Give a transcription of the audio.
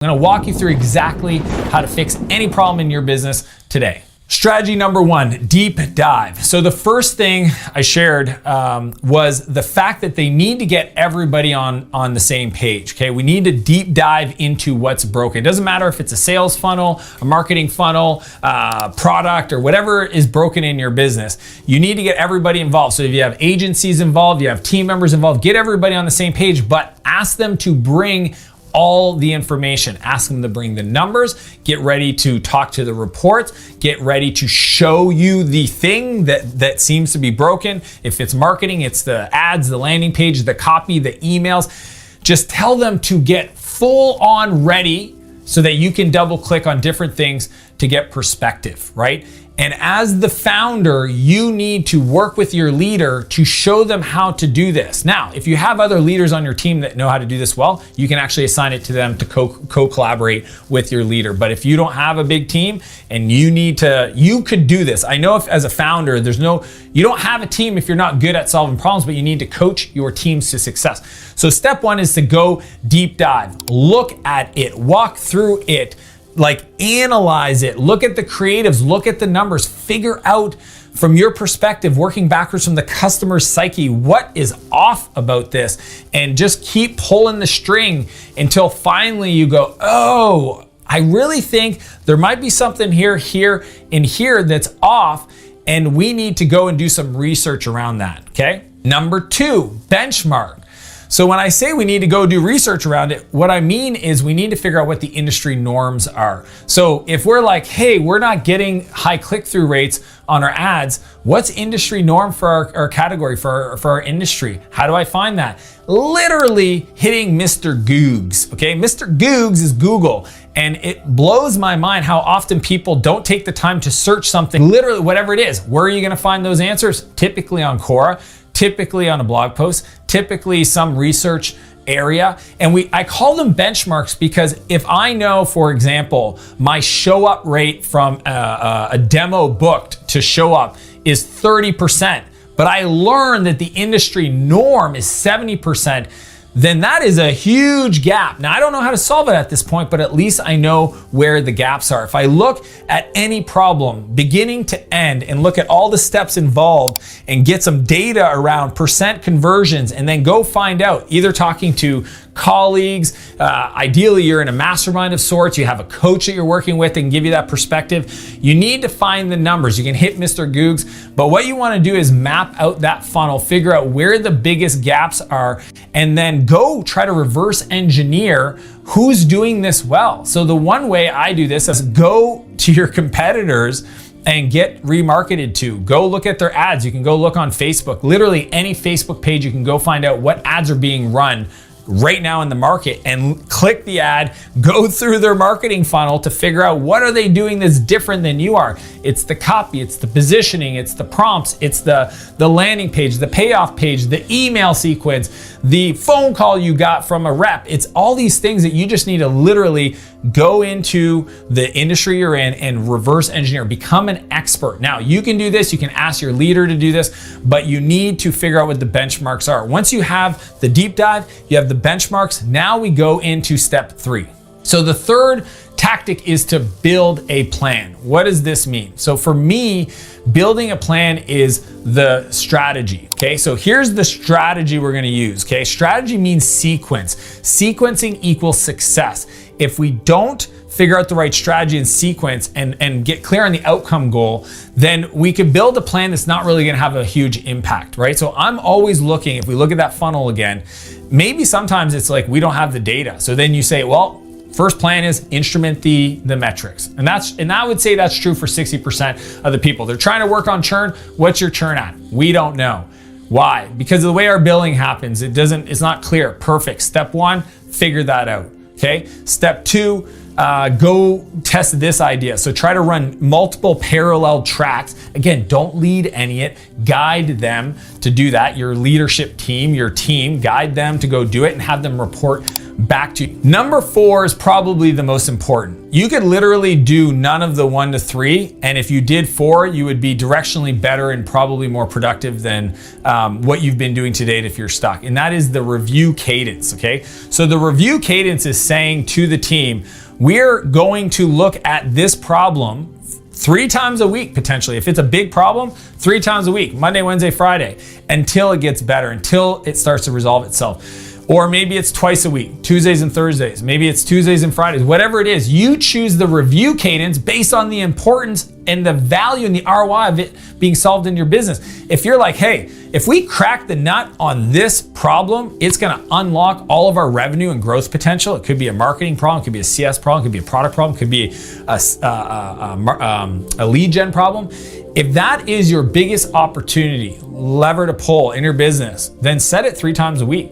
I'm gonna walk you through exactly how to fix any problem in your business today. Strategy number one, deep dive. So the first thing I shared was the fact that they need to get everybody on the same page, okay? We need to deep dive into what's broken. It doesn't matter if it's a sales funnel, a marketing funnel, product, or whatever is broken in your business. You need to get everybody involved. So if you have agencies involved, you have team members involved, get everybody on the same page, but ask them to bring all the information. Ask them to bring the numbers, get ready to talk to the reports, get ready to show you the thing that seems to be broken. If it's marketing, it's the ads, the landing page, the copy, the emails. Just tell them to get full on ready so that you can double click on different things to get perspective, right? And as the founder, you need to work with your leader to show them how to do this. Now, if you have other leaders on your team that know how to do this well, you can actually assign it to them to co-collaborate with your leader. But if you don't have a big team and you could do this. I know if as a founder, you don't have a team if you're not good at solving problems, but you need to coach your teams to success. So step one is to go deep dive, look at it, walk through it, like analyze it, look at the creatives, look at the numbers, figure out from your perspective, working backwards from the customer's psyche, what is off about this, and just keep pulling the string until finally you go, oh, I really think there might be something here, and here that's off, and we need to go and do some research around that, okay? Number two, benchmark. So when I say we need to go do research around it, what I mean is we need to figure out what the industry norms are. So if we're like, hey, we're not getting high click-through rates on our ads, what's industry norm for our category, for our industry? How do I find that? Literally hitting Mr. Googs, okay? Mr. Googs is Google, and it blows my mind how often people don't take the time to search something, literally whatever it is. Where are you gonna find those answers? Typically on Quora, typically on a blog post, typically some research area. And I call them benchmarks because if I know, for example, my show up rate from a demo booked to show up is 30%, but I learn that the industry norm is 70%, then that is a huge gap. Now, I don't know how to solve it at this point, but at least I know where the gaps are. If I look at any problem beginning to end and look at all the steps involved and get some data around percent conversions, and then go find out, either talking to colleagues, ideally you're in a mastermind of sorts, you have a coach that you're working with and give you that perspective. You need to find the numbers. You can hit Mr. Googs, but what you want to do is map out that funnel, figure out where the biggest gaps are, and then go try to reverse engineer who's doing this well. So the one way I do this is go to your competitors and get remarketed to. Go look at their ads. You can go look on Facebook. Literally any Facebook page, you can go find out what ads are being run right now in the market and click the ad, go through their marketing funnel to figure out what are they doing that's different than you are. It's the copy, it's the positioning, it's the prompts, it's the landing page, the payoff page, the email sequence, the phone call you got from a rep. It's all these things that you just need to literally go into the industry you're in and reverse engineer, become an expert. Now, you can do this, you can ask your leader to do this, but you need to figure out what the benchmarks are. Once you have the deep dive, you have the benchmarks, now we go into step 3. So the third tactic is to build a plan. What does this mean? So for me, building a plan is the strategy, okay? So here's the strategy we're gonna use, okay? Strategy means sequence. Sequencing equals success. If we don't figure out the right strategy and sequence and get clear on the outcome goal, then we could build a plan that's not really gonna have a huge impact, right? So I'm always looking, if we look at that funnel again, maybe sometimes it's like we don't have the data. So then you say, well, first plan is instrument the metrics. And I would say that's true for 60% of the people. They're trying to work on churn. What's your churn at? We don't know. Why? Because of the way our billing happens, it's not clear. Perfect. Step 1, figure that out. Okay. Step 2, go test this idea. So try to run multiple parallel tracks. Again, don't lead any it, guide them to do that. Your leadership team, your team, guide them to go do it and have them report back to you. Number 4 is probably the most important. You could literally do none of the 1 to 3, and if you did 4, you would be directionally better and probably more productive than what you've been doing to date if you're stuck. And that is the review cadence, okay? So the review cadence is saying to the team, we're going to look at this problem 3 times a week, potentially. If it's a big problem, 3 times a week, Monday, Wednesday, Friday, until it gets better, until it starts to resolve itself. Or maybe it's twice a week, Tuesdays and Thursdays. Maybe it's Tuesdays and Fridays, whatever it is. You choose the review cadence based on the importance and the value and the ROI of it being solved in your business. If you're like, hey, if we crack the nut on this problem, it's gonna unlock all of our revenue and growth potential. It could be a marketing problem, it could be a CS problem, it could be a product problem, it could be a lead gen problem. If that is your biggest opportunity, lever to pull in your business, then set it 3 times a week.